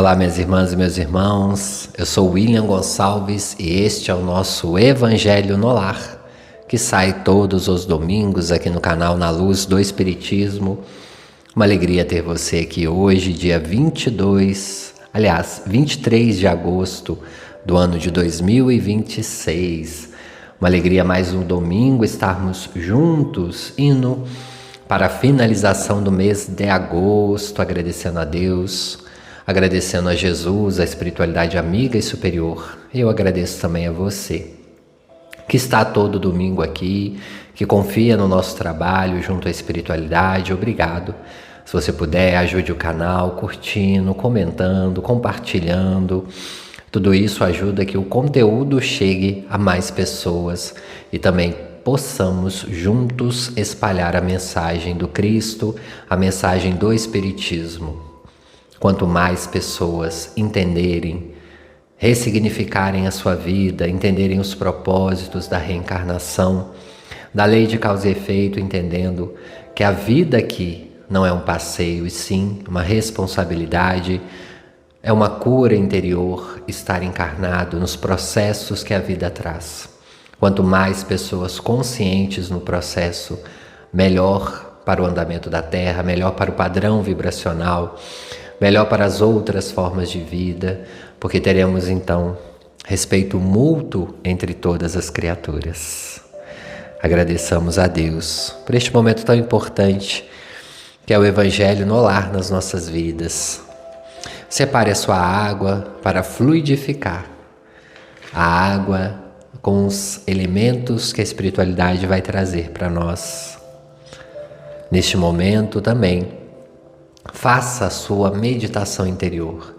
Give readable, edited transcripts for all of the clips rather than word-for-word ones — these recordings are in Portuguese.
Olá, minhas irmãs e meus irmãos, eu sou William Gonçalves e este é o nosso Evangelho no Lar, que sai todos os domingos aqui no canal Na Luz do Espiritismo. Uma alegria ter você aqui hoje, dia 23 de agosto do ano de 2026. Uma alegria mais um domingo estarmos juntos, indo para a finalização do mês de agosto, agradecendo a Deus, agradecendo a Jesus, a espiritualidade amiga e superior. Eu agradeço também a você, que está todo domingo aqui, que confia no nosso trabalho junto à espiritualidade. Obrigado. Se você puder, ajude o canal curtindo, comentando, compartilhando. Tudo isso ajuda que o conteúdo chegue a mais pessoas e também possamos juntos espalhar a mensagem do Cristo, a mensagem do Espiritismo. Quanto mais pessoas entenderem, ressignificarem a sua vida, entenderem os propósitos da reencarnação, da lei de causa e efeito, entendendo que a vida aqui não é um passeio, e sim uma responsabilidade, é uma cura interior estar encarnado nos processos que a vida traz. Quanto mais pessoas conscientes no processo, melhor para o andamento da Terra, melhor para o padrão vibracional, melhor para as outras formas de vida, porque teremos então respeito mútuo entre todas as criaturas. Agradeçamos a Deus por este momento tão importante que é o Evangelho no Lar nas nossas vidas. Separe a sua água para fluidificar a água com os elementos que a espiritualidade vai trazer para nós. Neste momento também, faça a sua meditação interior.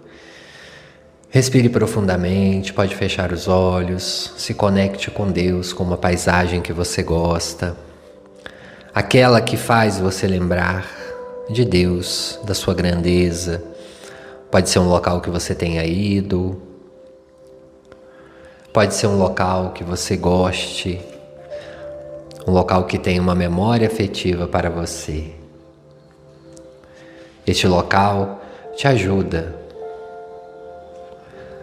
Respire profundamente, pode fechar os olhos, se conecte com Deus, com uma paisagem que você gosta, aquela que faz você lembrar de Deus, da sua grandeza. Pode ser um local que você tenha ido, pode ser um local que você goste, um local que tenha uma memória afetiva para você. Este local te ajuda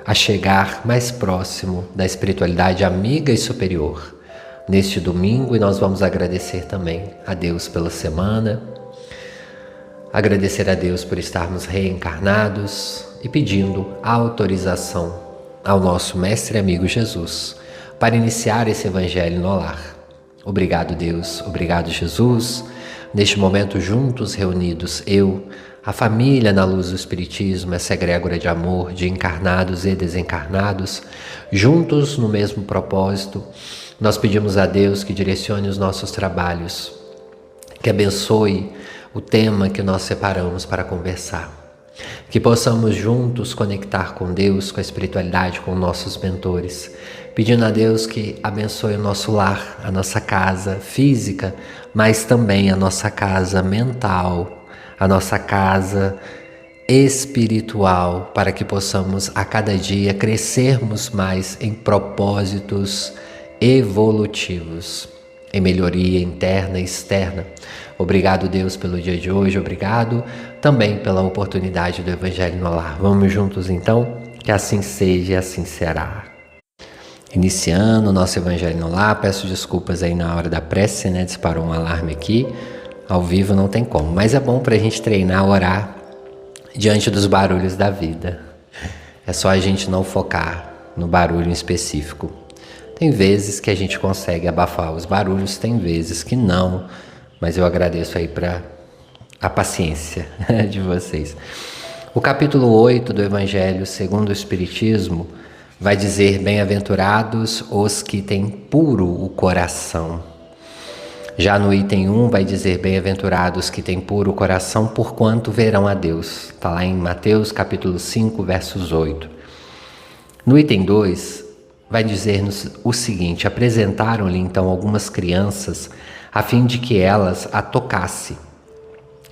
a chegar mais próximo da espiritualidade amiga e superior neste domingo, e nós vamos agradecer também a Deus pela semana, agradecer a Deus por estarmos reencarnados e pedindo a autorização ao nosso mestre e amigo Jesus para iniciar esse Evangelho no Lar. Obrigado, Deus, obrigado, Jesus. Neste momento, juntos, reunidos, eu, a família na luz do Espiritismo, essa egrégora de amor, de encarnados e desencarnados, juntos no mesmo propósito, nós pedimos a Deus que direcione os nossos trabalhos, que abençoe o tema que nós separamos para conversar, que possamos juntos conectar com Deus, com a espiritualidade, com nossos mentores, pedindo a Deus que abençoe o nosso lar, a nossa casa física, mas também a nossa casa mental, a nossa casa espiritual, para que possamos a cada dia crescermos mais em propósitos evolutivos, em melhoria interna e externa. Obrigado, Deus, pelo dia de hoje, obrigado também pela oportunidade do Evangelho no Lar. Vamos juntos então? Que assim seja e assim será. Iniciando o nosso Evangelho no Lar, peço desculpas aí na hora da prece, disparou um alarme aqui. Ao vivo não tem como, mas é bom para a gente treinar, orar diante dos barulhos da vida. É só a gente não focar no barulho em específico. Tem vezes que a gente consegue abafar os barulhos, tem vezes que não, mas eu agradeço aí para a paciência de vocês. O capítulo 8 do Evangelho segundo o Espiritismo vai dizer: bem-aventurados os que têm puro o coração. Já no item 1 vai dizer: bem-aventurados que têm puro o coração, porquanto verão a Deus. Está lá em Mateus capítulo 5, versos 8. No item 2 vai dizer-nos o seguinte: apresentaram-lhe então algumas crianças, a fim de que elas a tocasse.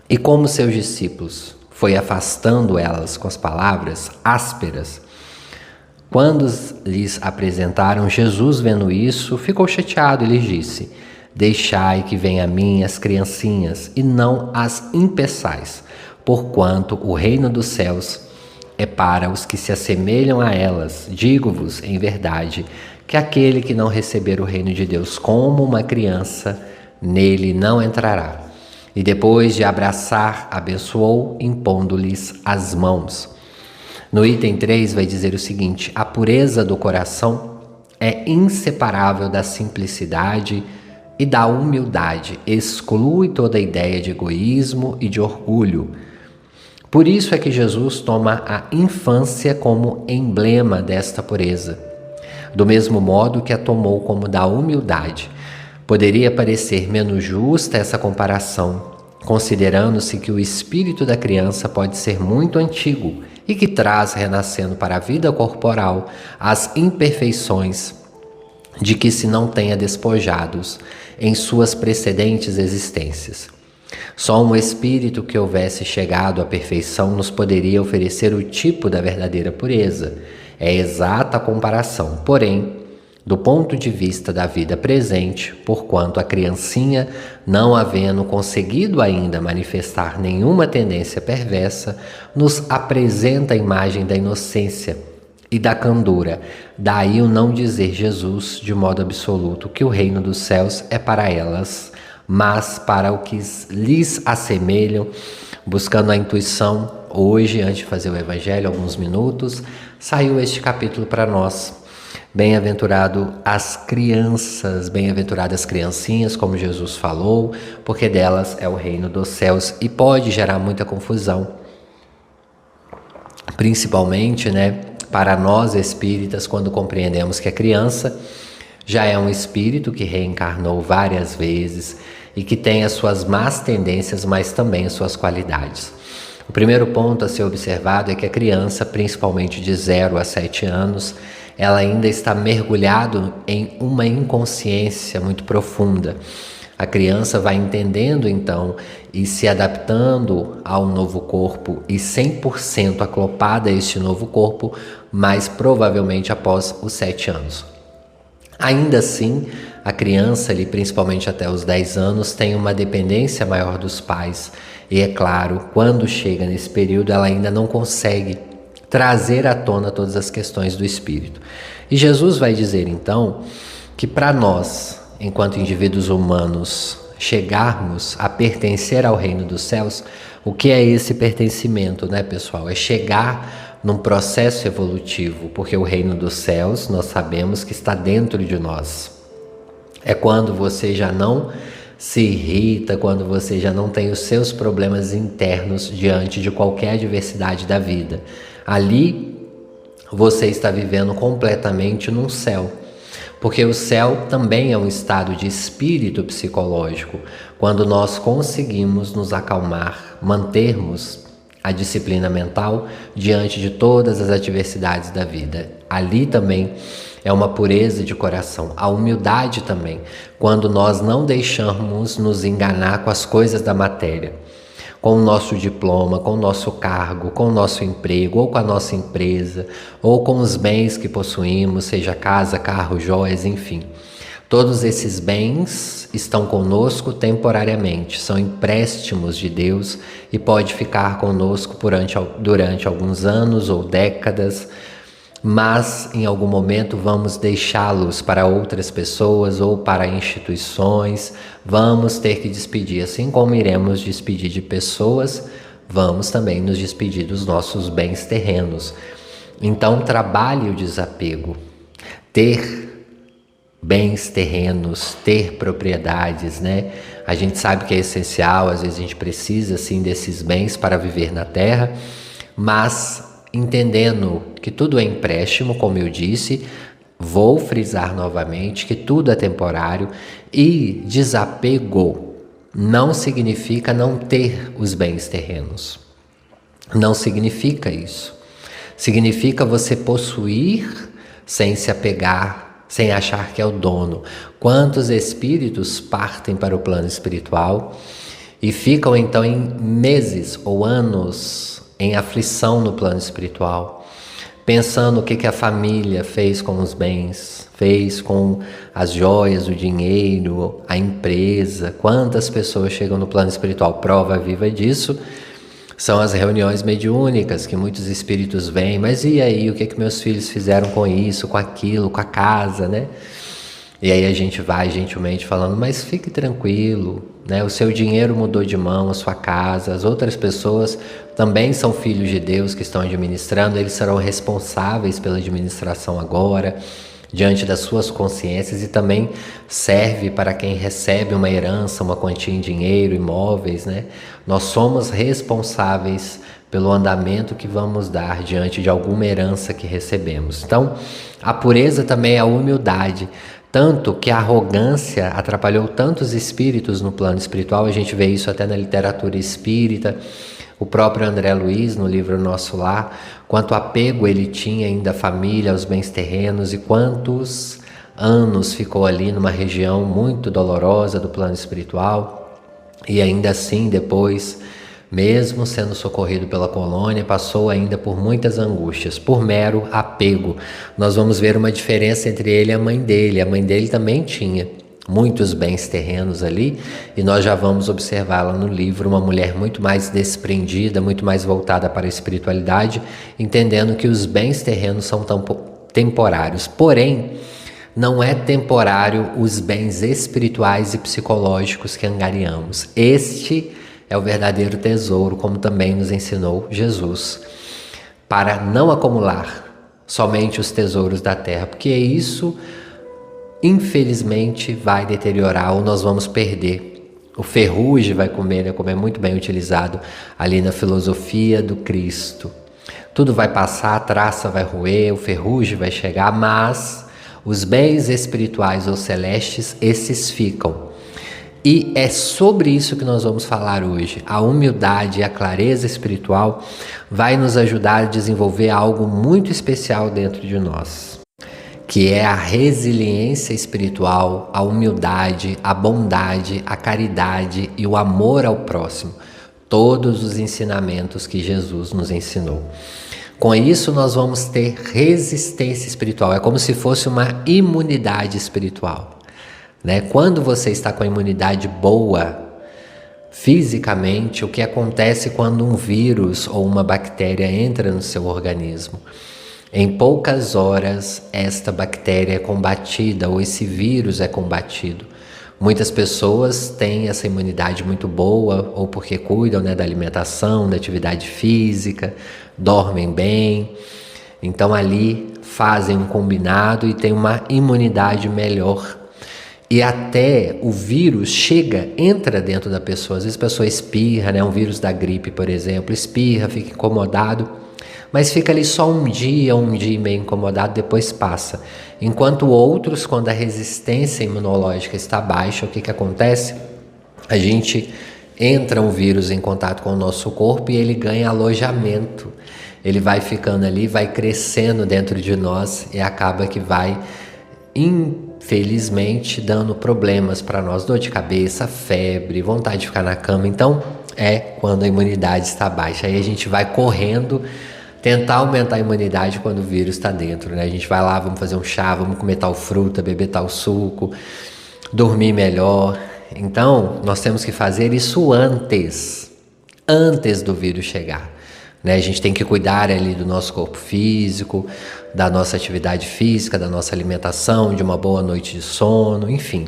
E como seus discípulos foi afastando elas com as palavras ásperas, quando lhes apresentaram, Jesus, vendo isso, ficou chateado e lhes disse: deixai que venham a mim as criancinhas, e não as impeçais, porquanto o reino dos céus é para os que se assemelham a elas. Digo-vos, em verdade, que aquele que não receber o reino de Deus como uma criança, nele não entrará. E depois de abraçar, abençoou, impondo-lhes as mãos. No item 3 vai dizer o seguinte: a pureza do coração é inseparável da simplicidade e da humildade, exclui toda ideia de egoísmo e de orgulho. Por isso é que Jesus toma a infância como emblema desta pureza, do mesmo modo que a tomou como da humildade. Poderia parecer menos justa essa comparação, considerando-se que o espírito da criança pode ser muito antigo e que traz, renascendo para a vida corporal, as imperfeições de que se não tenha despojados em suas precedentes existências. Só um espírito que houvesse chegado à perfeição nos poderia oferecer o tipo da verdadeira pureza. É exata a comparação, porém, do ponto de vista da vida presente, porquanto a criancinha, não havendo conseguido ainda manifestar nenhuma tendência perversa, nos apresenta a imagem da inocência e da candura. Daí o não dizer Jesus de modo absoluto que o reino dos céus é para elas, mas para o que lhes assemelham, buscando a intuição. Hoje, antes de fazer o evangelho, alguns minutos, saiu este capítulo para nós. Bem-aventurado as crianças, bem-aventuradas criancinhas, como Jesus falou, porque delas é o reino dos céus, e pode gerar muita confusão, principalmente, para nós espíritas, quando compreendemos que a criança já é um espírito que reencarnou várias vezes e que tem as suas más tendências, mas também as suas qualidades. O primeiro ponto a ser observado é que a criança, principalmente de 0 a 7 anos, ela ainda está mergulhada em uma inconsciência muito profunda. A criança vai entendendo então e se adaptando ao novo corpo e 100% aclopada a este novo corpo, mas provavelmente após os 7 anos. Ainda assim, a criança, ali, principalmente até os 10 anos, tem uma dependência maior dos pais. E é claro, quando chega nesse período, ela ainda não consegue trazer à tona todas as questões do espírito. E Jesus vai dizer então que para nós, enquanto indivíduos humanos, chegarmos a pertencer ao reino dos céus, o que é esse pertencimento, pessoal? É chegar num processo evolutivo, porque o reino dos céus nós sabemos que está dentro de nós. É quando você já não se irrita, quando você já não tem os seus problemas internos diante de qualquer adversidade da vida. Ali você está vivendo completamente num céu, porque o céu também é um estado de espírito psicológico, quando nós conseguimos nos acalmar, mantermos a disciplina mental diante de todas as adversidades da vida. Ali também é uma pureza de coração, a humildade também, quando nós não deixamos nos enganar com as coisas da matéria, com o nosso diploma, com o nosso cargo, com o nosso emprego, ou com a nossa empresa, ou com os bens que possuímos, seja casa, carro, joias, enfim. Todos esses bens estão conosco temporariamente, são empréstimos de Deus e pode ficar conosco durante alguns anos ou décadas, mas em algum momento vamos deixá-los para outras pessoas ou para instituições, vamos ter que despedir, assim como iremos despedir de pessoas, vamos também nos despedir dos nossos bens terrenos. Então trabalhe o desapego, ter bens terrenos, ter propriedades, A gente sabe que é essencial, às vezes a gente precisa sim desses bens para viver na terra, mas entendendo que tudo é empréstimo, como eu disse, vou frisar novamente que tudo é temporário e desapego não significa não ter os bens terrenos. Não significa isso. Significa você possuir sem se apegar, sem achar que é o dono. Quantos espíritos partem para o plano espiritual e ficam então em meses ou anos em aflição no plano espiritual, pensando o que a família fez com os bens, fez com as joias, o dinheiro, a empresa. Quantas pessoas chegam no plano espiritual? Prova viva disso São as reuniões mediúnicas que muitos espíritos vêm, mas e aí, o que que meus filhos fizeram com isso, com aquilo, com a casa, né? E aí a gente vai gentilmente falando, mas fique tranquilo, né? O seu dinheiro mudou de mão, a sua casa, as outras pessoas também são filhos de Deus que estão administrando, eles serão responsáveis pela administração agora, diante das suas consciências, e também serve para quem recebe uma herança, uma quantia em dinheiro, imóveis, né? Nós somos responsáveis pelo andamento que vamos dar diante de alguma herança que recebemos. Então, a pureza também é a humildade. Tanto que a arrogância atrapalhou tantos espíritos no plano espiritual, a gente vê isso até na literatura espírita. O próprio André Luiz, no livro Nosso Lar, quanto apego ele tinha ainda à família, aos bens terrenos, e quantos anos ficou ali numa região muito dolorosa do plano espiritual, e ainda assim depois, mesmo sendo socorrido pela colônia, passou ainda por muitas angústias, por mero apego. Nós vamos ver uma diferença entre ele e a mãe dele. A mãe dele também tinha muitos bens terrenos ali, e nós já vamos observá-la no livro, uma mulher muito mais desprendida, muito mais voltada para a espiritualidade, entendendo que os bens terrenos são tão temporários. Porém, não é temporário os bens espirituais e psicológicos que angariamos. Este é o verdadeiro tesouro, como também nos ensinou Jesus, para não acumular somente os tesouros da terra, porque isso infelizmente vai deteriorar, ou nós vamos perder. O ferrugem vai comer, né, como é muito bem utilizado ali na filosofia do Cristo. Tudo vai passar, a traça vai roer, o ferrugem vai chegar, mas os bens espirituais ou celestes, esses ficam. E é sobre isso que nós vamos falar hoje. A humildade e a clareza espiritual vai nos ajudar a desenvolver algo muito especial dentro de nós, que é a resiliência espiritual, a humildade, a bondade, a caridade e o amor ao próximo. Todos os ensinamentos que Jesus nos ensinou. Com isso, nós vamos ter resistência espiritual. É como se fosse uma imunidade espiritual, né? Quando você está com a imunidade boa, fisicamente, o que acontece quando um vírus ou uma bactéria entra no seu organismo? Em poucas horas, esta bactéria é combatida, ou esse vírus é combatido. Muitas pessoas têm essa imunidade muito boa, ou porque cuidam, né, da alimentação, da atividade física, dormem bem. Então ali fazem um combinado e têm uma imunidade melhor. E até o vírus entra dentro da pessoa. Às vezes a pessoa espirra, né, um vírus da gripe, por exemplo, espirra, fica incomodado, mas fica ali só um dia e meio incomodado, depois passa. Enquanto outros, quando a resistência imunológica está baixa, o que que acontece? A gente entra um vírus em contato com o nosso corpo e ele ganha alojamento. Ele vai ficando ali, vai crescendo dentro de nós e acaba que vai, infelizmente, dando problemas para nós, dor de cabeça, febre, vontade de ficar na cama. Então, é quando a imunidade está baixa. Aí a gente vai correndo tentar aumentar a imunidade quando o vírus está dentro, né? A gente vai lá, vamos fazer um chá, vamos comer tal fruta, beber tal suco, dormir melhor. Então, nós temos que fazer isso antes do vírus chegar, né? A gente tem que cuidar ali do nosso corpo físico, da nossa atividade física, da nossa alimentação, de uma boa noite de sono, enfim.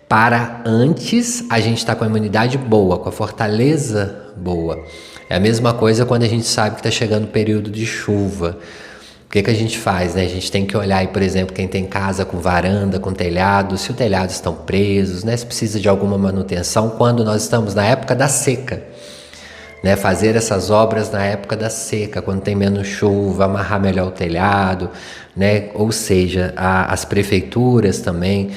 Para antes a gente estar com a imunidade boa, com a fortaleza boa. É a mesma coisa quando a gente sabe que está chegando o período de chuva. O que a gente faz, né? A gente tem que olhar aí, por exemplo, quem tem casa com varanda, com telhado, se os telhados estão presos, né? Se precisa de alguma manutenção, quando nós estamos na época da seca, né? Fazer essas obras na época da seca, quando tem menos chuva, amarrar melhor o telhado, né? Ou seja, as prefeituras também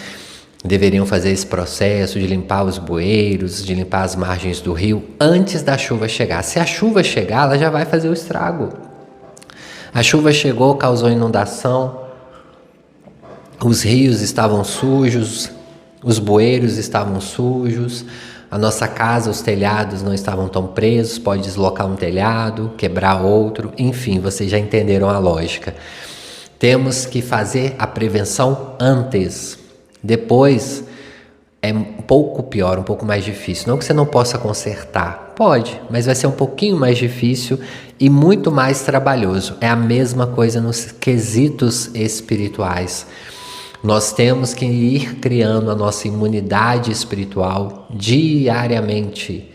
deveriam fazer esse processo de limpar os bueiros, de limpar as margens do rio antes da chuva chegar. Se a chuva chegar, ela já vai fazer o estrago. A chuva chegou, causou inundação, os rios estavam sujos, os bueiros estavam sujos, a nossa casa, os telhados não estavam tão presos, pode deslocar um telhado, quebrar outro, enfim, vocês já entenderam a lógica. Temos que fazer a prevenção antes. Depois, é um pouco pior, um pouco mais difícil. Não que você não possa consertar, pode, mas vai ser um pouquinho mais difícil e muito mais trabalhoso. É a mesma coisa nos quesitos espirituais. Nós temos que ir criando a nossa imunidade espiritual diariamente,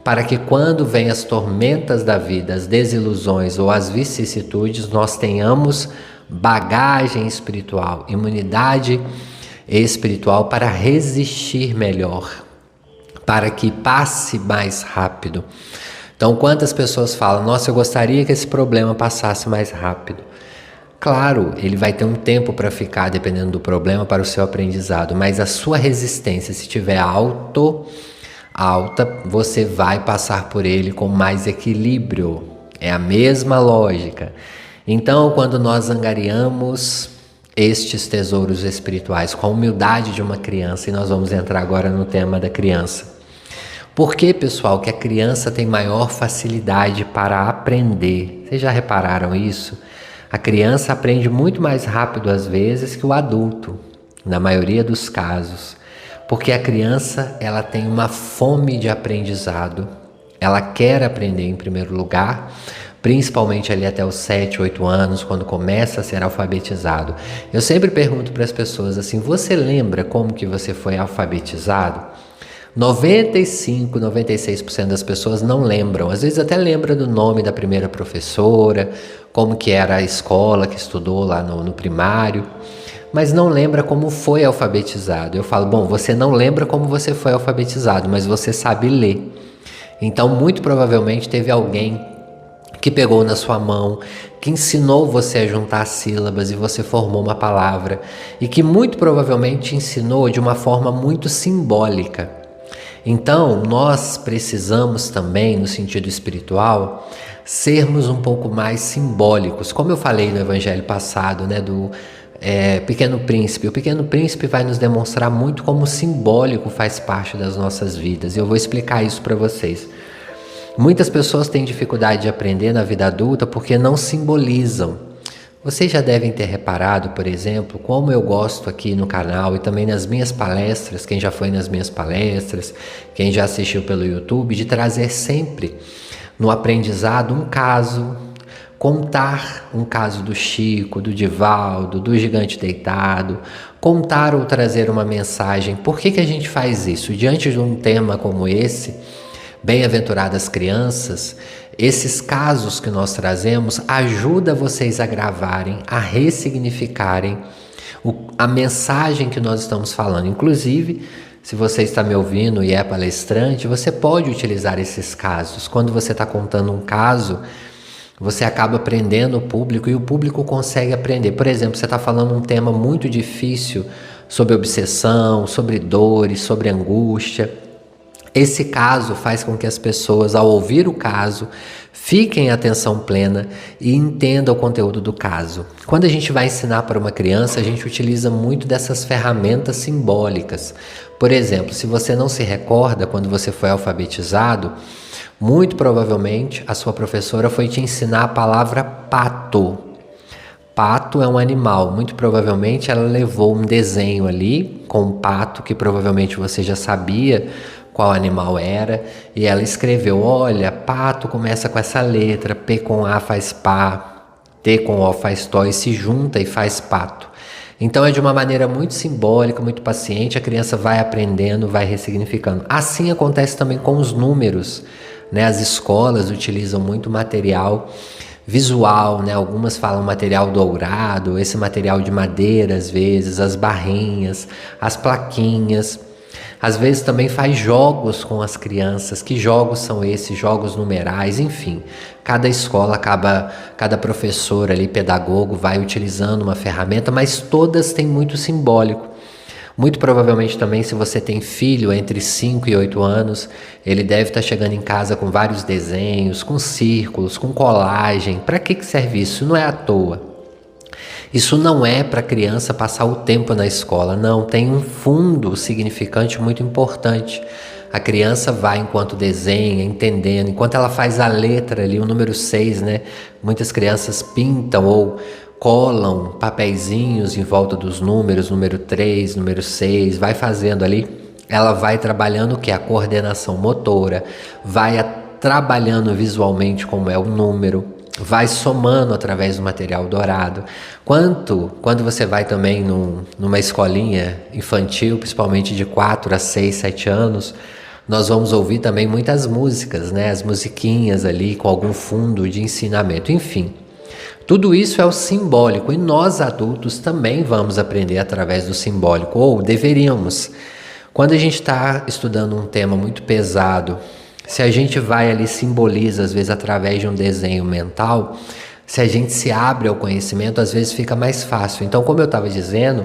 para que quando vem as tormentas da vida, as desilusões ou as vicissitudes, nós tenhamos bagagem espiritual, imunidade espiritual para resistir melhor, para que passe mais rápido. Então, quantas pessoas falam, nossa, eu gostaria que esse problema passasse mais rápido. Claro, ele vai ter um tempo para ficar, dependendo do problema, para o seu aprendizado, mas a sua resistência, se estiver alta, você vai passar por ele com mais equilíbrio. É a mesma lógica. Então, quando nós angariamos estes tesouros espirituais com a humildade de uma criança, e nós vamos entrar agora no tema da criança. Por que, pessoal, que a criança tem maior facilidade para aprender? Vocês já repararam isso? A criança aprende muito mais rápido às vezes que o adulto, na maioria dos casos. Porque a criança, ela tem uma fome de aprendizado. Ela quer aprender em primeiro lugar, principalmente ali até os 7, 8 anos, quando começa a ser alfabetizado. Eu sempre pergunto para as pessoas assim, você lembra como que você foi alfabetizado? 95, 96% das pessoas não lembram. Às vezes até lembra do nome da primeira professora, como que era a escola que estudou lá no primário, mas não lembra como foi alfabetizado. Eu falo, bom, você não lembra como você foi alfabetizado, mas você sabe ler. Então, muito provavelmente teve alguém que pegou na sua mão, que ensinou você a juntar sílabas e você formou uma palavra, e que muito provavelmente ensinou de uma forma muito simbólica. Então, nós precisamos também, no sentido espiritual, sermos um pouco mais simbólicos. Como eu falei no evangelho passado, né, do Pequeno Príncipe. O Pequeno Príncipe vai nos demonstrar muito como o simbólico faz parte das nossas vidas. E eu vou explicar isso para vocês. Muitas pessoas têm dificuldade de aprender na vida adulta porque não simbolizam. Vocês já devem ter reparado, por exemplo, como eu gosto aqui no canal e também nas minhas palestras, quem já foi nas minhas palestras, quem já assistiu pelo YouTube, de trazer sempre no aprendizado um caso, contar um caso do Chico, do Divaldo, do Gigante Deitado, contar ou trazer uma mensagem. Por que a gente faz isso? Diante de um tema como esse, Bem-aventuradas crianças, esses casos que nós trazemos ajudam vocês a gravarem, a ressignificarem a mensagem que nós estamos falando. Inclusive, se você está me ouvindo e é palestrante, você pode utilizar esses casos. Quando você está contando um caso, você acaba aprendendo o público e o público consegue aprender. Por exemplo, você está falando um tema muito difícil sobre obsessão, sobre dores, sobre angústia. Esse caso faz com que as pessoas, ao ouvir o caso, fiquem em atenção plena e entendam o conteúdo do caso. Quando a gente vai ensinar para uma criança, a gente utiliza muito dessas ferramentas simbólicas. Por exemplo, se você não se recorda quando você foi alfabetizado, muito provavelmente a sua professora foi te ensinar a palavra pato. Pato é um animal, muito provavelmente ela levou um desenho ali com um pato que provavelmente você já sabia qual animal era, e ela escreveu, olha, pato começa com essa letra, P com A faz pá, T com O faz tó, e se junta e faz pato. Então é de uma maneira muito simbólica, muito paciente, a criança vai aprendendo, vai ressignificando. Assim acontece também com os números, né? As escolas utilizam muito material visual, né? Algumas falam material dourado, esse material de madeira às vezes, as barrinhas, as plaquinhas. Às vezes também faz jogos com as crianças. Que jogos são esses? Jogos numerais, enfim. Cada escola, cada professor ali, pedagogo, vai utilizando uma ferramenta, mas todas têm muito simbólico. Muito provavelmente também, se você tem filho entre 5 e 8 anos, ele deve estar chegando em casa com vários desenhos, com círculos, com colagem. Para que serve isso? Não é à toa. Isso não é para a criança passar o tempo na escola, não, tem um fundo significante muito importante. A criança vai, enquanto desenha, entendendo, enquanto ela faz a letra ali, o número 6, né? Muitas crianças pintam ou colam papeizinhos em volta dos números, número 3, número 6, vai fazendo ali ela vai trabalhando o que? A coordenação motora, vai trabalhando visualmente como é o número, vai somando através do material dourado. Quando você vai também numa escolinha infantil, principalmente de 4 a 6, 7 anos, nós vamos ouvir também muitas músicas, né? As musiquinhas ali com algum fundo de ensinamento, enfim. Tudo isso é o simbólico e nós adultos também vamos aprender através do simbólico, ou deveríamos. Quando a gente está estudando um tema muito pesado, se a gente vai ali, simboliza, às vezes através de um desenho mental, se a gente se abre ao conhecimento, às vezes fica mais fácil. Então, como eu estava dizendo,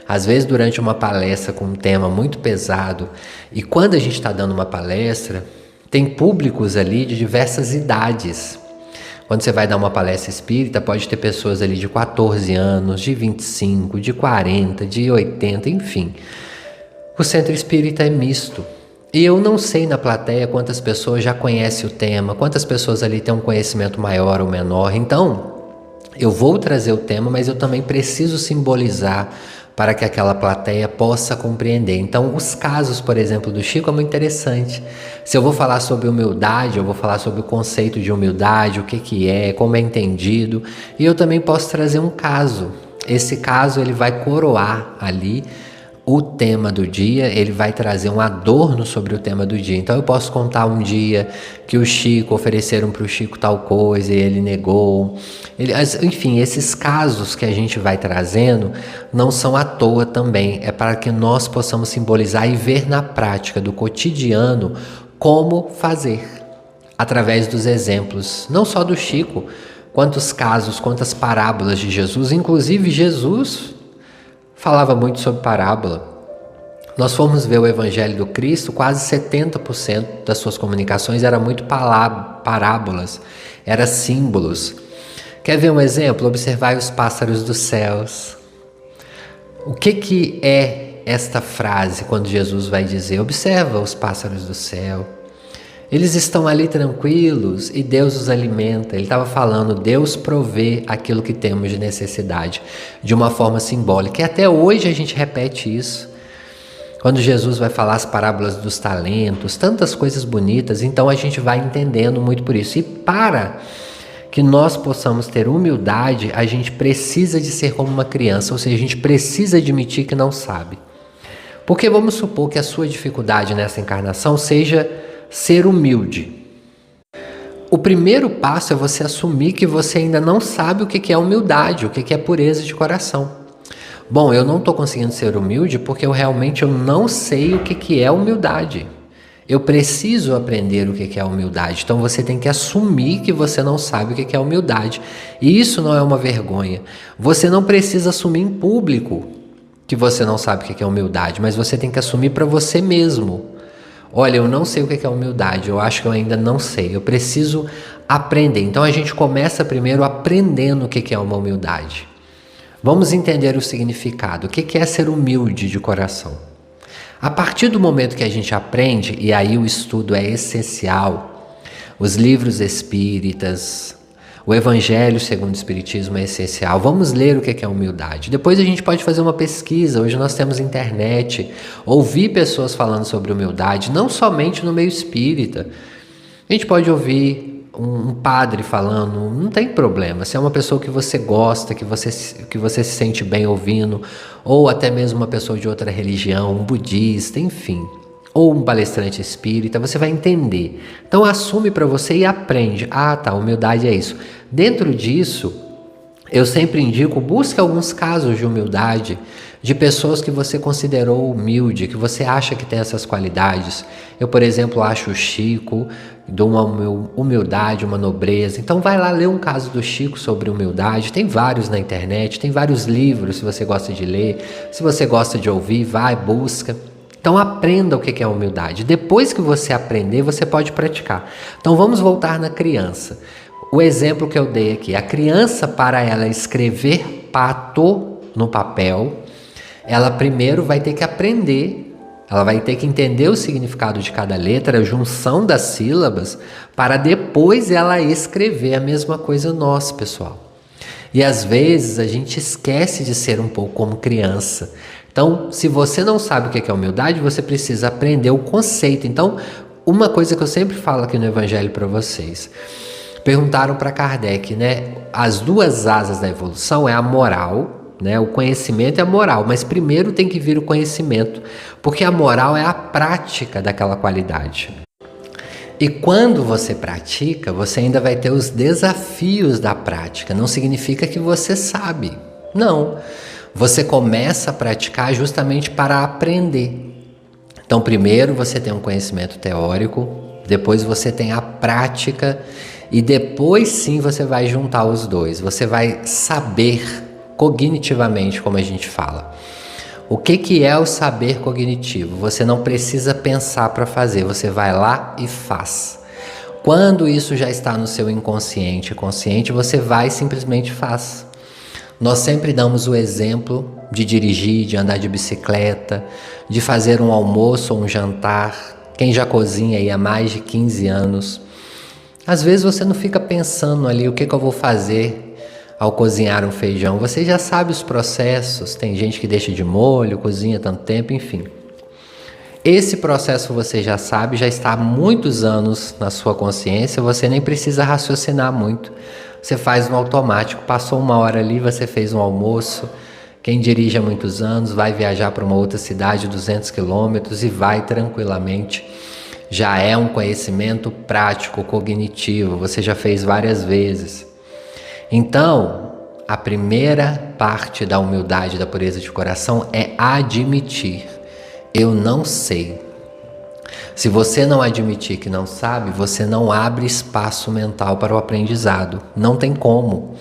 às vezes durante uma palestra com um tema muito pesado, e quando a gente está dando uma palestra, tem públicos ali de diversas idades. Quando você vai dar uma palestra espírita, pode ter pessoas ali de 14 anos, de 25, de 40, de 80, enfim. O centro espírita é misto. E eu não sei na plateia quantas pessoas já conhecem o tema, quantas pessoas ali têm um conhecimento maior ou menor. Então, eu vou trazer o tema, mas eu também preciso simbolizar para que aquela plateia possa compreender. Então, os casos, por exemplo, do Chico é muito interessante. Se eu vou falar sobre humildade, eu vou falar sobre o conceito de humildade, o que é, como é entendido, e eu também posso trazer um caso. Esse caso ele vai coroar ali o tema do dia, ele vai trazer um adorno sobre o tema do dia. Então eu posso contar um dia que o Chico, ofereceram para o Chico tal coisa e ele negou. Enfim, esses casos que a gente vai trazendo não são à toa também, é para que nós possamos simbolizar e ver na prática do cotidiano como fazer, através dos exemplos, não só do Chico, quantos casos, quantas parábolas de Jesus. Inclusive Jesus falava muito sobre parábola. Nós fomos ver o Evangelho do Cristo, quase 70% das suas comunicações era muito parábolas, era símbolos. Quer ver um exemplo? Observai os pássaros dos céus. O que é esta frase quando Jesus vai dizer, observa os pássaros do céu? Eles estão ali tranquilos e Deus os alimenta. Ele estava falando, Deus provê aquilo que temos de necessidade, de uma forma simbólica. E até hoje a gente repete isso. Quando Jesus vai falar as parábolas dos talentos, tantas coisas bonitas, então a gente vai entendendo muito por isso. E para que nós possamos ter humildade, a gente precisa de ser como uma criança, ou seja, a gente precisa admitir que não sabe. Porque vamos supor que a sua dificuldade nessa encarnação seja ser humilde. O primeiro passo é você assumir que você ainda não sabe o que é humildade, o que é pureza de coração. Bom, eu não estou conseguindo ser humilde porque eu não sei o que é humildade. Eu preciso aprender o que é humildade. Então você tem que assumir que você não sabe o que é humildade. E isso não é uma vergonha. Você não precisa assumir em público que você não sabe o que é humildade, mas você tem que assumir para você mesmo. Olha, eu não sei o que é humildade, eu acho que eu ainda não sei, eu preciso aprender. Então a gente começa primeiro aprendendo o que é uma humildade. Vamos entender o significado, o que é ser humilde de coração. A partir do momento que a gente aprende, e aí o estudo é essencial, os livros espíritas, o Evangelho segundo o Espiritismo é essencial. Vamos ler o que é humildade. Depois a gente pode fazer uma pesquisa. Hoje nós temos internet, ouvir pessoas falando sobre humildade, não somente no meio espírita. A gente pode ouvir um padre falando, não tem problema. Se é uma pessoa que você gosta, que você se sente bem ouvindo, ou até mesmo uma pessoa de outra religião, um budista, enfim, ou um palestrante espírita, você vai entender. Então assume para você e aprende. Ah, tá, humildade é isso. Dentro disso, eu sempre indico, busque alguns casos de humildade, de pessoas que você considerou humilde, que você acha que tem essas qualidades. Eu, por exemplo, acho o Chico de uma humildade, uma nobreza. Então vai lá ler um caso do Chico sobre humildade. Tem vários na internet, tem vários livros se você gosta de ler. Se você gosta de ouvir, vai, busca. Então aprenda o que é humildade. Depois que você aprender, você pode praticar. Então vamos voltar na criança. O exemplo que eu dei aqui, a criança, para ela escrever pato no papel, ela primeiro vai ter que aprender, ela vai ter que entender o significado de cada letra, a junção das sílabas, para depois ela escrever. A mesma coisa nós, pessoal. E às vezes a gente esquece de ser um pouco como criança. Então Então, se você não sabe o que é humildade, você precisa aprender o conceito. Então, uma coisa que eu sempre falo aqui no Evangelho para vocês. Perguntaram para Kardec, né? As duas asas da evolução é a moral, né? O conhecimento e a moral. Mas primeiro tem que vir o conhecimento, porque a moral é a prática daquela qualidade. E quando você pratica, você ainda vai ter os desafios da prática. Não significa que você sabe. Não. Você começa a praticar justamente para aprender. Então, primeiro você tem um conhecimento teórico, depois você tem a prática e depois sim você vai juntar os dois. Você vai saber cognitivamente, como a gente fala. O que é o saber cognitivo? Você não precisa pensar para fazer, você vai lá e faz. Quando isso já está no seu inconsciente e consciente, você vai e simplesmente faz. Nós sempre damos o exemplo de dirigir, de andar de bicicleta, de fazer um almoço ou um jantar. Quem já cozinha aí há mais de 15 anos, às vezes você não fica pensando ali o que eu vou fazer ao cozinhar um feijão. Você já sabe os processos, tem gente que deixa de molho, cozinha tanto tempo, enfim. Esse processo você já sabe, já está há muitos anos na sua consciência, você nem precisa raciocinar muito. Você faz no automático, passou uma hora ali, você fez um almoço. Quem dirige há muitos anos vai viajar para uma outra cidade, 200 quilômetros, e vai tranquilamente. Já é um conhecimento prático, cognitivo, você já fez várias vezes. Então, a primeira parte da humildade, da pureza de coração é admitir. Eu não sei. Se você não admitir que não sabe, você não abre espaço mental para o aprendizado. Não tem como.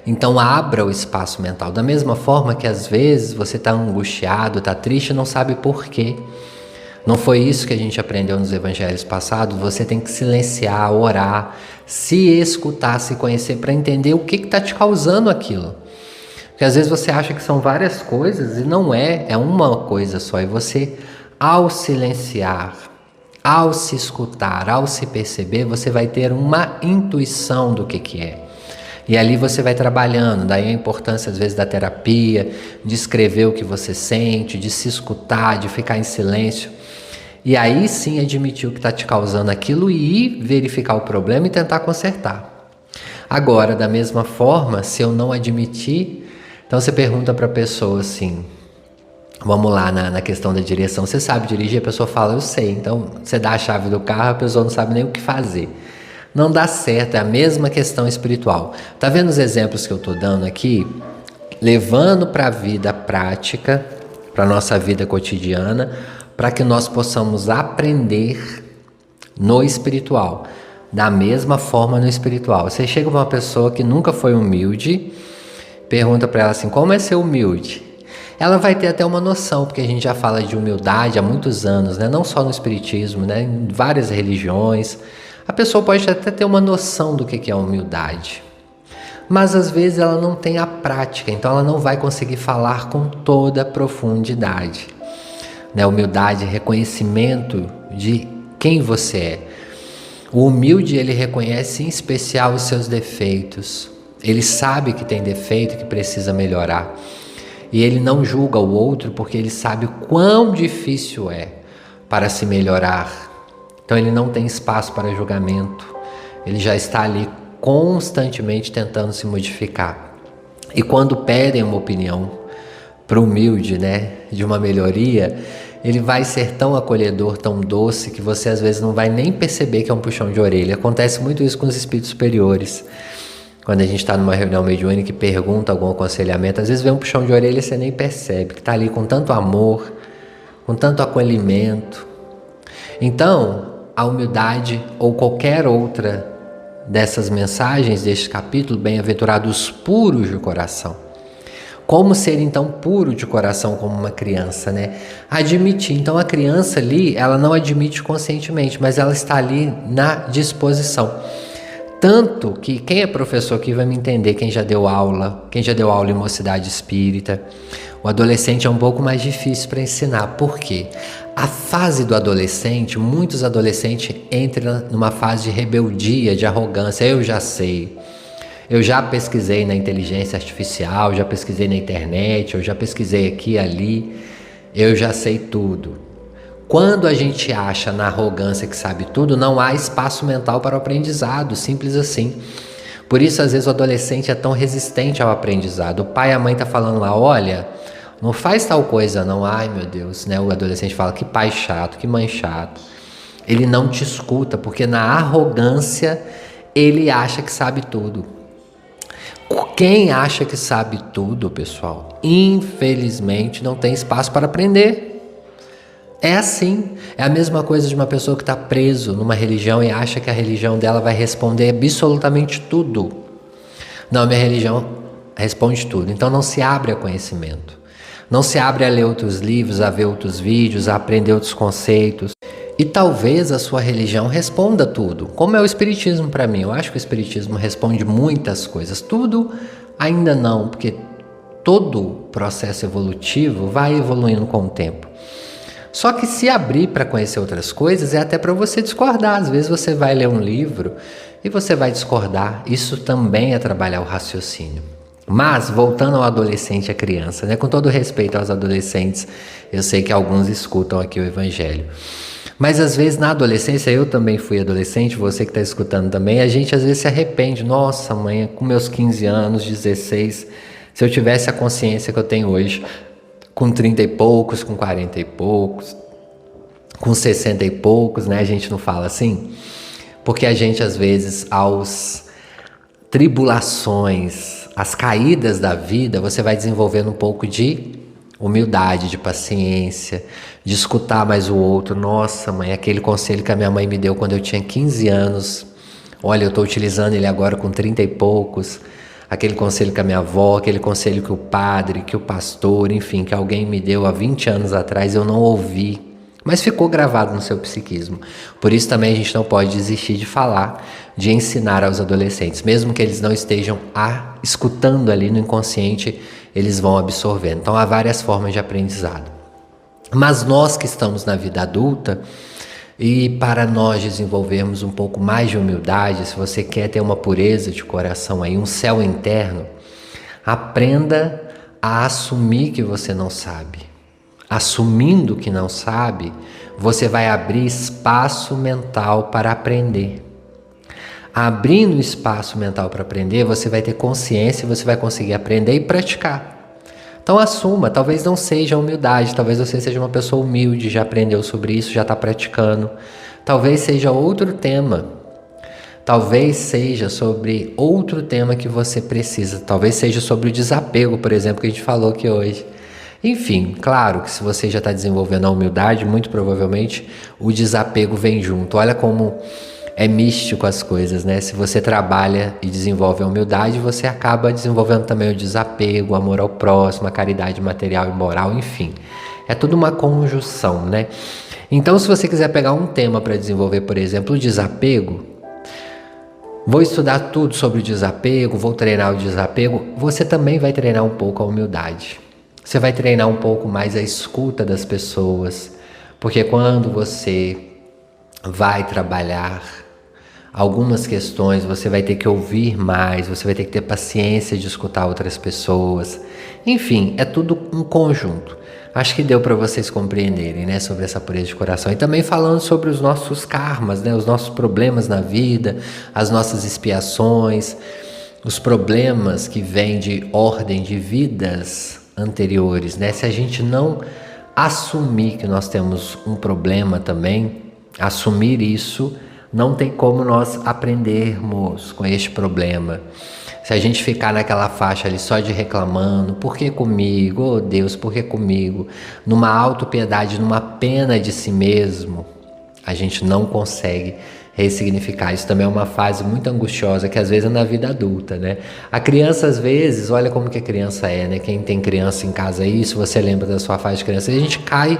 Então abra o espaço mental. Da mesma forma que às vezes você está angustiado, está triste e não sabe por quê. Não foi isso que a gente aprendeu nos evangelhos passados? Você tem que silenciar, orar, se escutar, se conhecer para entender o que está te causando aquilo. Porque às vezes você acha que são várias coisas e não é, é uma coisa só. E você, ao silenciar, ao se escutar, ao se perceber, você vai ter uma intuição do que é. E ali você vai trabalhando, daí a importância às vezes da terapia, de escrever o que você sente, de se escutar, de ficar em silêncio. E aí sim admitir o que está te causando aquilo e ir verificar o problema e tentar consertar. Agora, da mesma forma, se eu não admitir, então você pergunta para a pessoa assim, vamos lá na questão da direção, você sabe dirigir? A pessoa fala, eu sei. Então você dá a chave do carro, a pessoa não sabe nem o que fazer. Não dá certo, é a mesma questão espiritual. Tá vendo os exemplos que eu estou dando aqui? Levando para a vida prática, para a nossa vida cotidiana, para que nós possamos aprender no espiritual. Da mesma forma no espiritual. Você chega para uma pessoa que nunca foi humilde, pergunta para ela assim, como é ser humilde? Ela vai ter até uma noção, porque a gente já fala de humildade há muitos anos, né? Não só no espiritismo, né? Em várias religiões. A pessoa pode até ter uma noção do que é humildade. Mas às vezes ela não tem a prática, então ela não vai conseguir falar com toda a profundidade. Né? Humildade, reconhecimento de quem você é. O humilde, ele reconhece em especial os seus defeitos. Ele sabe que tem defeito, que precisa melhorar. E ele não julga o outro porque ele sabe o quão difícil é para se melhorar. Então ele não tem espaço para julgamento. Ele já está ali constantemente tentando se modificar. E quando pedem uma opinião para o humilde, né, de uma melhoria, ele vai ser tão acolhedor, tão doce, que você às vezes não vai nem perceber que é um puxão de orelha. Acontece muito isso com os espíritos superiores. Quando a gente está numa reunião mediúnica e pergunta algum aconselhamento, às vezes vem um puxão de orelha e você nem percebe, que está ali com tanto amor, com tanto acolhimento. Então, a humildade ou qualquer outra dessas mensagens deste capítulo, bem-aventurados puros de coração. Como ser então puro de coração como uma criança, né? Admitir. Então a criança ali, ela não admite conscientemente, mas ela está ali na disposição. Tanto que quem é professor aqui vai me entender, quem já deu aula em mocidade espírita. O adolescente é um pouco mais difícil para ensinar. Por quê? A fase do adolescente, muitos adolescentes entram numa fase de rebeldia, de arrogância. Eu já sei. Eu já pesquisei na inteligência artificial, já pesquisei na internet, eu já pesquisei aqui e ali. Eu já sei tudo. Quando a gente acha na arrogância que sabe tudo, não há espaço mental para o aprendizado, simples assim. Por isso, às vezes, o adolescente é tão resistente ao aprendizado. O pai e a mãe tá falando lá, olha, não faz tal coisa não. Ai, meu Deus, né? O adolescente fala, que pai chato, que mãe chato. Ele não te escuta, porque na arrogância ele acha que sabe tudo. Quem acha que sabe tudo, pessoal, infelizmente não tem espaço para aprender. É assim, é a mesma coisa de uma pessoa que está preso numa religião e acha que a religião dela vai responder absolutamente tudo. Não, minha religião responde tudo, então não se abre a conhecimento. Não se abre a ler outros livros, a ver outros vídeos, a aprender outros conceitos. E talvez a sua religião responda tudo, como é o Espiritismo para mim. Eu acho que o Espiritismo responde muitas coisas, tudo ainda não, porque todo processo evolutivo vai evoluindo com o tempo. Só que se abrir para conhecer outras coisas é até para você discordar. Às vezes você vai ler um livro e você vai discordar. Isso também é trabalhar o raciocínio. Mas, voltando ao adolescente e à criança, né? Com todo respeito aos adolescentes, eu sei que alguns escutam aqui o Evangelho. Mas às vezes na adolescência, eu também fui adolescente, você que está escutando também, a gente às vezes se arrepende. Nossa, mãe, com meus 15 anos, 16, se eu tivesse a consciência que eu tenho hoje, com 30 e poucos, com 40 e poucos, com 60 e poucos, né? A gente não fala assim? Porque a gente, às vezes, aos tribulações, as caídas da vida, você vai desenvolvendo um pouco de humildade, de paciência, de escutar mais o outro. Nossa, mãe, aquele conselho que a minha mãe me deu quando eu tinha 15 anos, olha, eu estou utilizando ele agora com 30 e poucos. Aquele conselho que a minha avó, aquele conselho que o padre, que o pastor, enfim, que alguém me deu há 20 anos atrás, eu não ouvi, mas ficou gravado no seu psiquismo. Por isso também a gente não pode desistir de falar, de ensinar aos adolescentes, mesmo que eles não estejam escutando ali no inconsciente, eles vão absorvendo. Então há várias formas de aprendizado. Mas nós que estamos na vida adulta, e para nós desenvolvermos um pouco mais de humildade, se você quer ter uma pureza de coração aí, um céu interno, aprenda a assumir que você não sabe. Assumindo que não sabe, você vai abrir espaço mental para aprender. Abrindo espaço mental para aprender, você vai ter consciência e você vai conseguir aprender e praticar. Então assuma, talvez não seja humildade, talvez você seja uma pessoa humilde, já aprendeu sobre isso, já está praticando. Talvez seja outro tema, talvez seja sobre outro tema que você precisa, talvez seja sobre o desapego, por exemplo, que a gente falou aqui hoje. Enfim, claro que se você já está desenvolvendo a humildade, muito provavelmente o desapego vem junto. Olha como é místico as coisas, né? Se você trabalha e desenvolve a humildade, você acaba desenvolvendo também o desapego, o amor ao próximo, a caridade material e moral, enfim. É tudo uma conjunção, né? Então, se você quiser pegar um tema para desenvolver, por exemplo, o desapego, vou estudar tudo sobre o desapego, vou treinar o desapego, você também vai treinar um pouco a humildade. Você vai treinar um pouco mais a escuta das pessoas, porque quando você vai trabalhar algumas questões, você vai ter que ouvir mais, você vai ter que ter paciência de escutar outras pessoas. Enfim, é tudo um conjunto. Acho que deu para vocês compreenderem, né, sobre essa pureza de coração. E também falando sobre os nossos karmas, né, os nossos problemas na vida, as nossas expiações, os problemas que vêm de ordem de vidas anteriores, né? Se a gente não assumir que nós temos um problema também, assumir isso, não tem como nós aprendermos com este problema. Se a gente ficar naquela faixa ali só de reclamando, por que comigo? Oh Deus, por que comigo? Numa autopiedade, numa pena de si mesmo, a gente não consegue ressignificar. Isso também é uma fase muito angustiosa, que às vezes é na vida adulta, né? A criança, às vezes, olha como que a criança é, né? Quem tem criança em casa aí, se você lembra da sua fase de criança, a gente cai,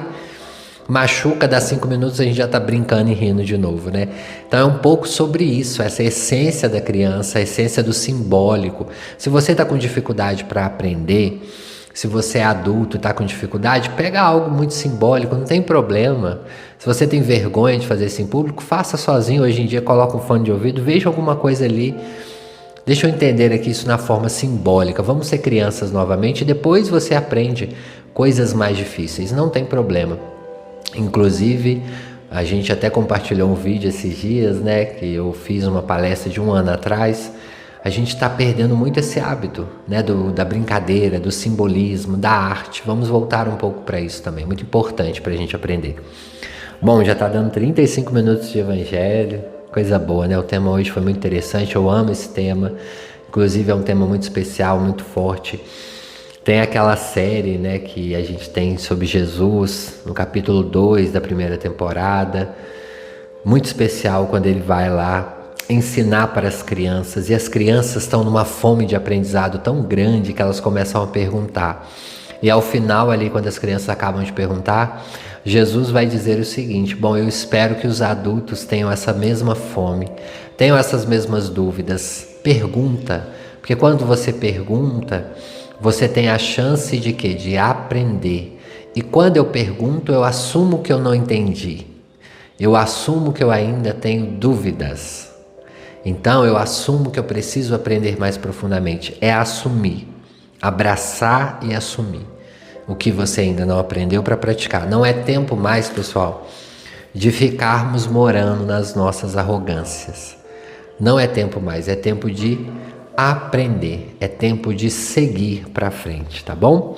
machuca, dá 5 minutos, a gente já tá brincando e rindo de novo, né? Então é um pouco sobre isso, essa essência da criança, a essência do simbólico. Se você tá com dificuldade para aprender, se você é adulto e está com dificuldade, pega algo muito simbólico, não tem problema. Se você tem vergonha de fazer isso em público, faça sozinho. Hoje em dia, coloca um fone de ouvido, veja alguma coisa ali. Deixa eu entender aqui isso na forma simbólica. Vamos ser crianças novamente e depois você aprende coisas mais difíceis. Não tem problema. Inclusive, a gente até compartilhou um vídeo esses dias, né? Que eu fiz uma palestra de 1 ano atrás. A gente está perdendo muito esse hábito, né? Da brincadeira, do simbolismo, da arte. Vamos voltar um pouco para isso também. Muito importante para a gente aprender. Bom, já está dando 35 minutos de evangelho. Coisa boa, né? O tema hoje foi muito interessante. Eu amo esse tema. Inclusive é um tema muito especial, muito forte. Tem aquela série, né, que a gente tem sobre Jesus, no capítulo 2 da primeira temporada. Muito especial quando ele vai lá ensinar para as crianças. E as crianças estão numa fome de aprendizado tão grande que elas começam a perguntar. E ao final ali, quando as crianças acabam de perguntar, Jesus vai dizer o seguinte: bom, eu espero que os adultos tenham essa mesma fome, tenham essas mesmas dúvidas. Pergunta, porque quando você pergunta, você tem a chance de quê? De aprender. E quando eu pergunto, eu assumo que eu não entendi. Eu assumo que eu ainda tenho dúvidas. Então eu assumo que eu preciso aprender mais profundamente. É assumir, abraçar e assumir o que você ainda não aprendeu para praticar. Não é tempo mais, pessoal, de ficarmos morando nas nossas arrogâncias. Não é tempo mais, é tempo de aprender, é tempo de seguir para frente, tá bom?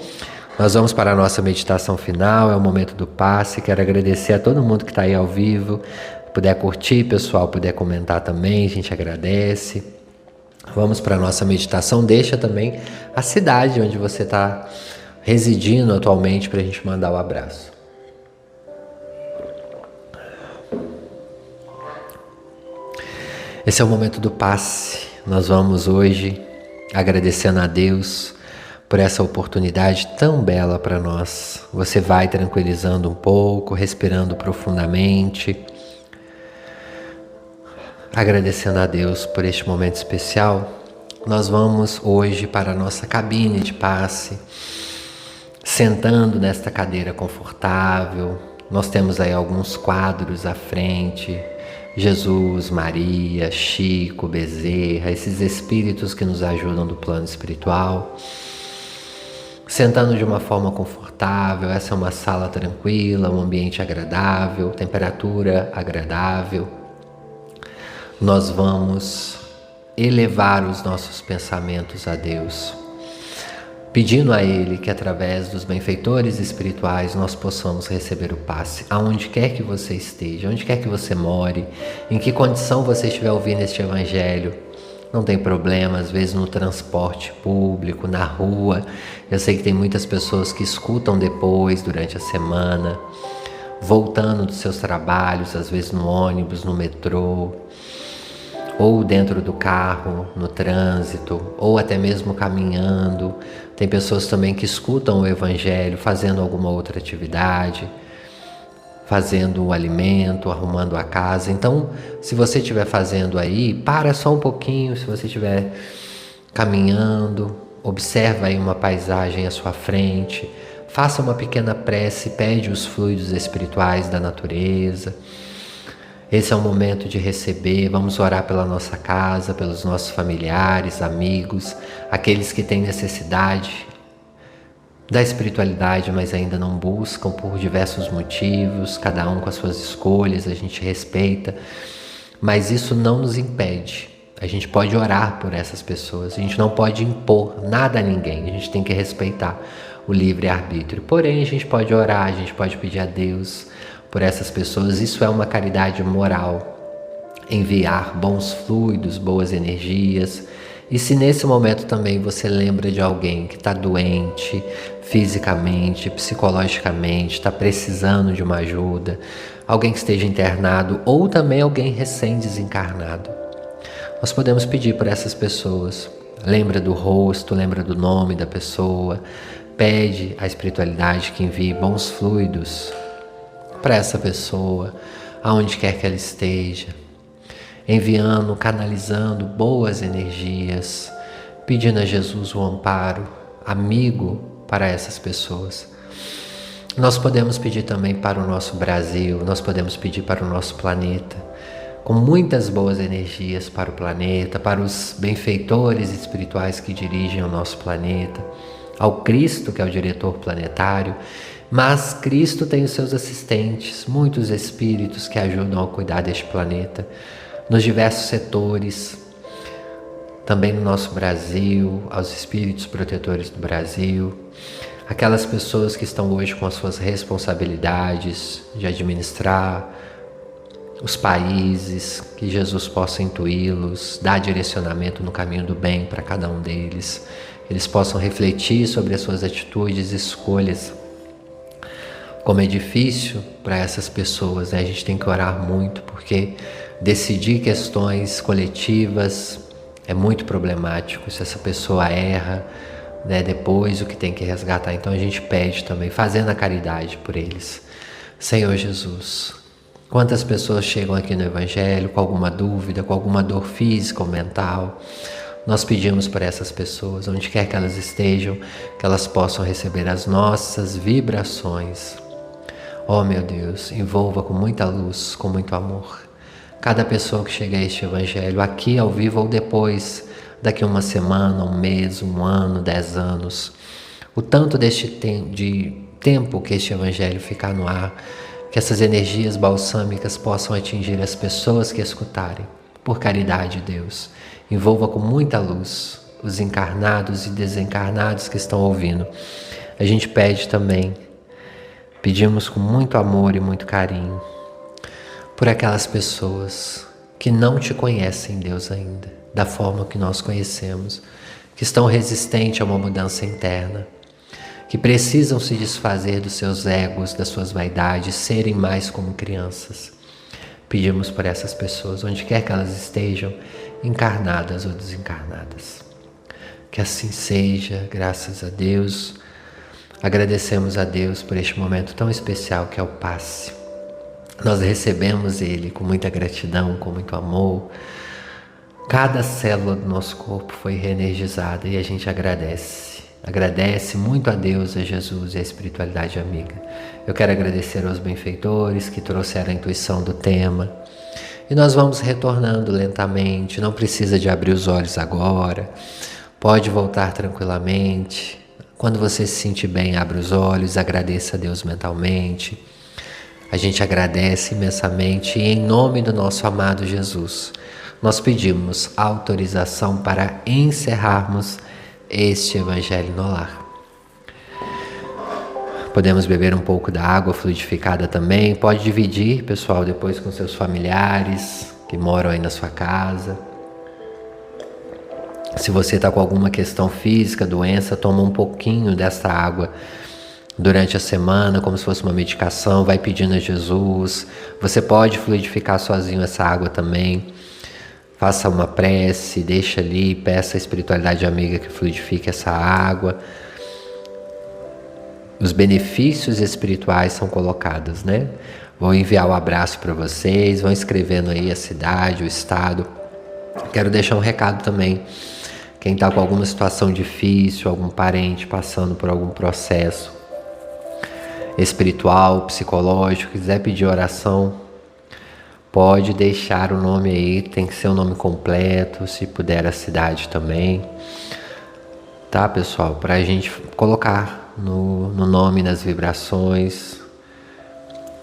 Nós vamos para a nossa meditação final, é o momento do passe. Quero agradecer a todo mundo que está aí ao vivo. Puder curtir, pessoal, puder comentar também, a gente agradece. Vamos para a nossa meditação. Deixa também a cidade onde você está residindo atualmente para a gente mandar o abraço. Esse é o momento do passe. Nós vamos hoje agradecendo a Deus por essa oportunidade tão bela para nós. Você vai tranquilizando um pouco, respirando profundamente, agradecendo a Deus por este momento especial. Nós vamos hoje para a nossa cabine de passe, sentando nesta cadeira confortável. Nós temos aí alguns quadros à frente: Jesus, Maria, Chico, Bezerra, esses espíritos que nos ajudam do plano espiritual. Sentando de uma forma confortável. Essa é uma sala tranquila, um ambiente agradável, temperatura agradável. Nós vamos elevar os nossos pensamentos a Deus, pedindo a Ele que através dos benfeitores espirituais nós possamos receber o passe, aonde quer que você esteja, onde quer que você more, em que condição você estiver ouvindo este evangelho. Não tem problema, às vezes no transporte público, na rua. Eu sei que tem muitas pessoas que escutam depois, durante a semana, voltando dos seus trabalhos, às vezes no ônibus, no metrô, ou dentro do carro, no trânsito, ou até mesmo caminhando. Tem pessoas também que escutam o evangelho fazendo alguma outra atividade, fazendo o alimento, arrumando a casa. Então, se você estiver fazendo aí, para só um pouquinho. Se você estiver caminhando, observa aí uma paisagem à sua frente, faça uma pequena prece, pede os fluidos espirituais da natureza. Esse é o momento de receber. Vamos orar pela nossa casa, pelos nossos familiares, amigos, aqueles que têm necessidade da espiritualidade, mas ainda não buscam por diversos motivos, cada um com as suas escolhas. A gente respeita, mas isso não nos impede. A gente pode orar por essas pessoas, a gente não pode impor nada a ninguém, a gente tem que respeitar o livre-arbítrio. Porém, a gente pode orar, a gente pode pedir a Deus por essas pessoas. Isso é uma caridade moral, enviar bons fluidos, boas energias. E se nesse momento também você lembra de alguém que está doente fisicamente, psicologicamente, está precisando de uma ajuda, alguém que esteja internado ou também alguém recém-desencarnado, nós podemos pedir por essas pessoas. Lembra do rosto, lembra do nome da pessoa, pede à espiritualidade que envie bons fluidos para essa pessoa, aonde quer que ela esteja, enviando, canalizando boas energias, pedindo a Jesus o amparo amigo para essas pessoas. Nós podemos pedir também para o nosso Brasil, nós podemos pedir para o nosso planeta, com muitas boas energias para o planeta, para os benfeitores espirituais que dirigem o nosso planeta, ao Cristo, que é o diretor planetário, mas Cristo tem os seus assistentes, muitos espíritos que ajudam a cuidar deste planeta, nos diversos setores, também no nosso Brasil, aos espíritos protetores do Brasil, aquelas pessoas que estão hoje com as suas responsabilidades de administrar os países, que Jesus possa intuí-los, dar direcionamento no caminho do bem para cada um deles, eles possam refletir sobre as suas atitudes e escolhas. Como é difícil para essas pessoas, né? A gente tem que orar muito, porque decidir questões coletivas é muito problemático. Se essa pessoa erra, né, depois o que tem que resgatar. Então a gente pede também, fazendo a caridade por eles. Senhor Jesus, quantas pessoas chegam aqui no Evangelho com alguma dúvida, com alguma dor física ou mental. Nós pedimos para essas pessoas, onde quer que elas estejam, que elas possam receber as nossas vibrações. Oh meu Deus, envolva com muita luz, com muito amor cada pessoa que chega a este Evangelho, aqui ao vivo ou depois, daqui uma semana, um mês, um ano, 10 anos. O tanto de tempo que este Evangelho ficar no ar, que essas energias balsâmicas possam atingir as pessoas que escutarem. Por caridade, Deus, envolva com muita luz os encarnados e desencarnados que estão ouvindo. A gente pede também, pedimos com muito amor e muito carinho, por aquelas pessoas que não te conhecem, Deus, ainda, da forma que nós conhecemos, que estão resistentes a uma mudança interna, que precisam se desfazer dos seus egos, das suas vaidades, serem mais como crianças. Pedimos por essas pessoas, onde quer que elas estejam, encarnadas ou desencarnadas. Que assim seja, graças a Deus. Agradecemos a Deus por este momento tão especial que é o passe. Nós recebemos ele com muita gratidão, com muito amor. Cada célula do nosso corpo foi reenergizada e a gente agradece. Agradece muito a Deus, a Jesus e a espiritualidade amiga. Eu quero agradecer aos benfeitores que trouxeram a intuição do tema. E nós vamos retornando lentamente, não precisa de abrir os olhos agora. Pode voltar tranquilamente. Quando você se sentir bem, abre os olhos, agradeça a Deus mentalmente. A gente agradece imensamente e em nome do nosso amado Jesus, nós pedimos autorização para encerrarmos este Evangelho no Lar. Podemos beber um pouco da água fluidificada também. Pode dividir, pessoal, depois com seus familiares que moram aí na sua casa. Se você está com alguma questão física, doença, toma um pouquinho dessa água durante a semana, como se fosse uma medicação, vai pedindo a Jesus. Você pode fluidificar sozinho essa água também. Faça uma prece, deixa ali, peça a espiritualidade amiga que fluidifique essa água. Os benefícios espirituais são colocados, né? Vou enviar o abraço para vocês, vão escrevendo aí a cidade, o estado. Quero deixar um recado também. Quem está com alguma situação difícil, algum parente passando por algum processo espiritual, psicológico, quiser pedir oração, pode deixar o nome aí, tem que ser o nome completo, se puder a cidade também, tá, pessoal? Para a gente colocar no nome nas vibrações,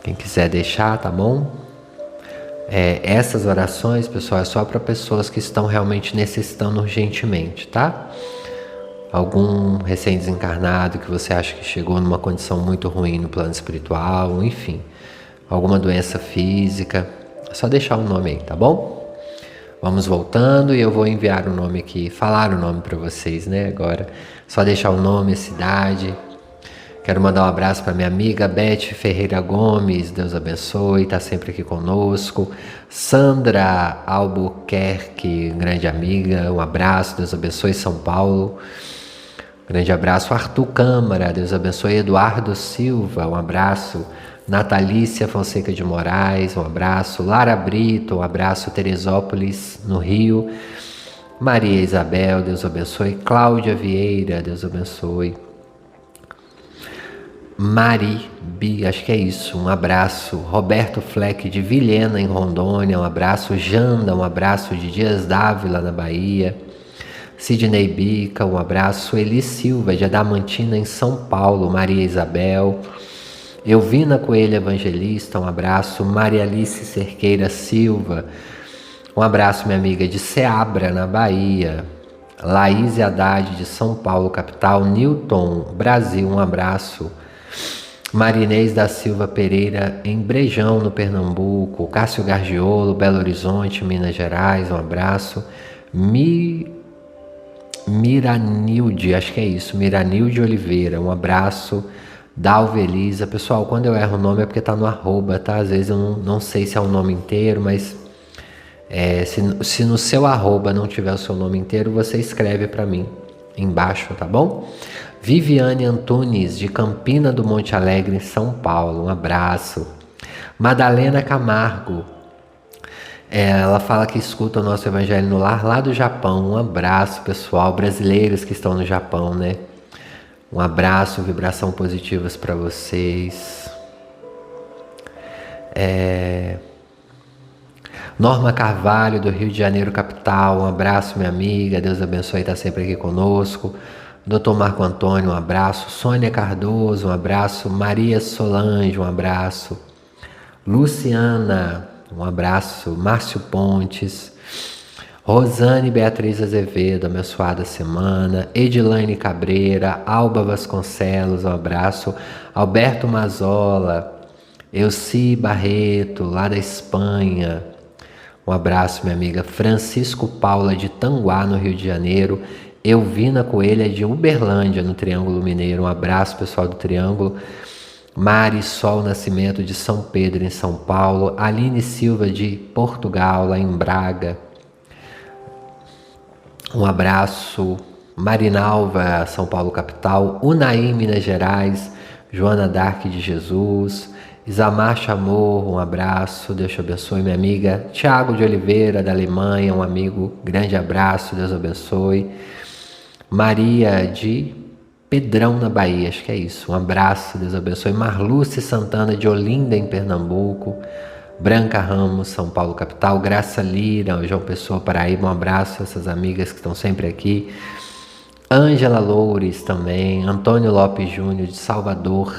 quem quiser deixar, tá bom? Essas orações, pessoal, é só para pessoas que estão realmente necessitando urgentemente, tá? Algum recém-desencarnado que você acha que chegou numa condição muito ruim no plano espiritual, enfim, alguma doença física, é só deixar o nome aí, tá bom? Vamos voltando e eu vou enviar o nome aqui, falar o nome para vocês, né, agora. Só deixar o nome, a cidade. Quero mandar um abraço para minha amiga Beth Ferreira Gomes, Deus abençoe, está sempre aqui conosco. Sandra Albuquerque, grande amiga, um abraço, Deus abençoe, São Paulo. Grande abraço, Arthur Câmara, Deus abençoe, Eduardo Silva, um abraço, Natalícia Fonseca de Moraes, um abraço, Lara Brito, um abraço, Teresópolis, no Rio, Maria Isabel, Deus abençoe, Cláudia Vieira, Deus abençoe, Mari Bi, acho que é isso, um abraço, Roberto Fleck de Vilhena, em Rondônia, um abraço, Janda, um abraço de Dias Dávila, na Bahia, Sidney Bica, um abraço. Sueli Silva, de Adamantina, em São Paulo. Maria Isabel. Elvina Coelho Evangelista, um abraço. Maria Alice Cerqueira Silva, um abraço, minha amiga, de Ceabra, na Bahia. Laís Haddad, de São Paulo, capital. Newton, Brasil, um abraço. Marinês da Silva Pereira, em Brejão, no Pernambuco. Cássio Gargiolo, Belo Horizonte, Minas Gerais, um abraço. Miranilde, acho que é isso, Miranilde Oliveira, um abraço. Dalva Elisa, pessoal, quando eu erro o nome é porque tá no arroba, tá? Às vezes eu não sei se é o nome inteiro, mas se no seu arroba não tiver o seu nome inteiro, você escreve para mim embaixo, tá bom? Viviane Antunes, de Campina do Monte Alegre, em São Paulo, um abraço. Madalena Camargo, ela fala que escuta o nosso Evangelho no Lar lá do Japão. Um abraço, pessoal, brasileiros que estão no Japão, né? Um abraço, vibração positivas para vocês. Norma Carvalho, do Rio de Janeiro, capital. Um abraço, minha amiga. Deus abençoe, está sempre aqui conosco. Dr. Marco Antônio, um abraço. Sônia Cardoso, um abraço. Maria Solange, um abraço. Luciana, um abraço. Márcio Pontes. Rosane Beatriz Azevedo, abençoada semana. Edilane Cabreira. Alba Vasconcelos, um abraço. Alberto Mazola. Elci Barreto, lá da Espanha. Um abraço, minha amiga. Francisco Paula, de Tanguá, no Rio de Janeiro. Elvina Coelho, de Uberlândia, no Triângulo Mineiro. Um abraço, pessoal do Triângulo. Mari Sol Nascimento, de São Pedro, em São Paulo. Aline Silva, de Portugal, lá em Braga. Um abraço. Marinalva, São Paulo, capital. Unaí, Minas Gerais. Joana Dark de Jesus. Isamar Chamor, um abraço, Deus te abençoe, minha amiga. Tiago de Oliveira, da Alemanha, um amigo, grande abraço, Deus abençoe. Maria de Pedrão, na Bahia, acho que é isso, um abraço, Deus abençoe. Marluce Santana, de Olinda, em Pernambuco. Branca Ramos, São Paulo, capital. Graça Lira, João Pessoa, Paraíba, um abraço a essas amigas que estão sempre aqui. Ângela Loures também. Antônio Lopes Júnior, de Salvador,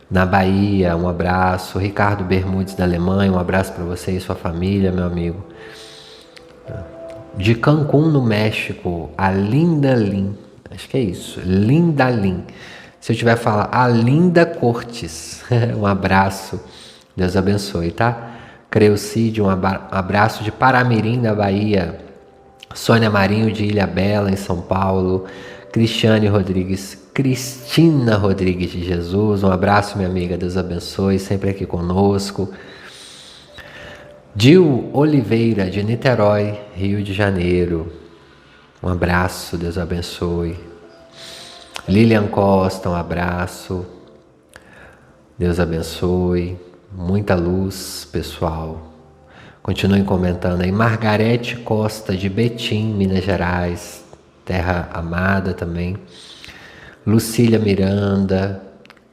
na Bahia, um abraço. Ricardo Bermudes, da Alemanha, um abraço para você e sua família, meu amigo. De Cancún, no México, a Linda Lin, acho que é isso, Linda Lin. Se eu tiver falar, a Linda Cortes, um abraço, Deus abençoe, tá? Creucide, um abraço de Paramirim, da Bahia. Sônia Marinho, de Ilha Bela, em São Paulo. Cristina Rodrigues de Jesus, um abraço, minha amiga, Deus abençoe, sempre aqui conosco. Dil Oliveira, de Niterói, Rio de Janeiro, um abraço, Deus abençoe. Lilian Costa, um abraço, Deus abençoe, muita luz, pessoal. Continuem comentando aí. Margarete Costa, de Betim, Minas Gerais, terra amada também. Lucília Miranda.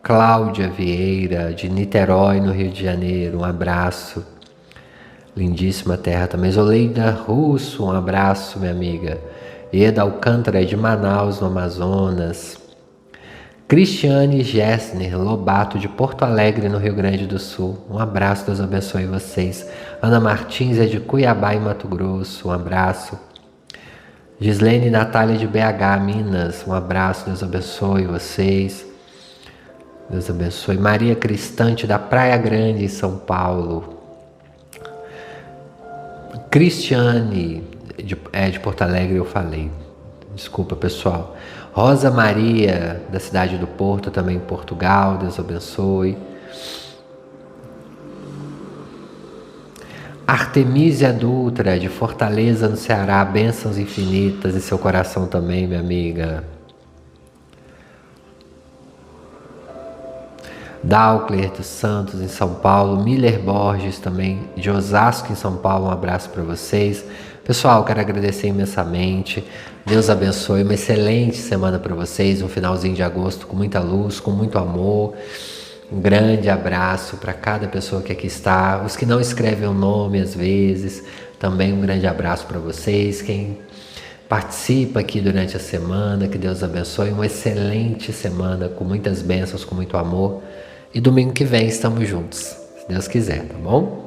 Cláudia Vieira, de Niterói, no Rio de Janeiro, um abraço. Lindíssima terra também. Zoleida Russo, um abraço, minha amiga. Eda Alcântara, de Manaus, no Amazonas. Cristiane Gessner Lobato, de Porto Alegre, no Rio Grande do Sul, um abraço, Deus abençoe vocês. Ana Martins, é de Cuiabá, em Mato Grosso, um abraço. Gislene Natália, de BH, Minas, um abraço, Deus abençoe vocês. Deus abençoe. Maria Cristante, da Praia Grande, em São Paulo. Cristiane, de Porto Alegre, eu falei. Desculpa, pessoal. Rosa Maria, da cidade do Porto, também em Portugal, Deus abençoe. Artemísia Dutra, de Fortaleza, no Ceará, bênçãos infinitas em seu coração também, minha amiga. Dalcler dos Santos, em São Paulo. Miller Borges, também, de Osasco, em São Paulo, um abraço para vocês. Pessoal, quero agradecer imensamente. Deus abençoe. Uma excelente semana para vocês. Um finalzinho de agosto com muita luz, com muito amor. Um grande abraço para cada pessoa que aqui está. Os que não escrevem o nome às vezes, também um grande abraço para vocês. Quem Participa aqui durante a semana, que Deus abençoe. Uma excelente semana, com muitas bênçãos, com muito amor. E domingo que vem estamos juntos, se Deus quiser, tá bom?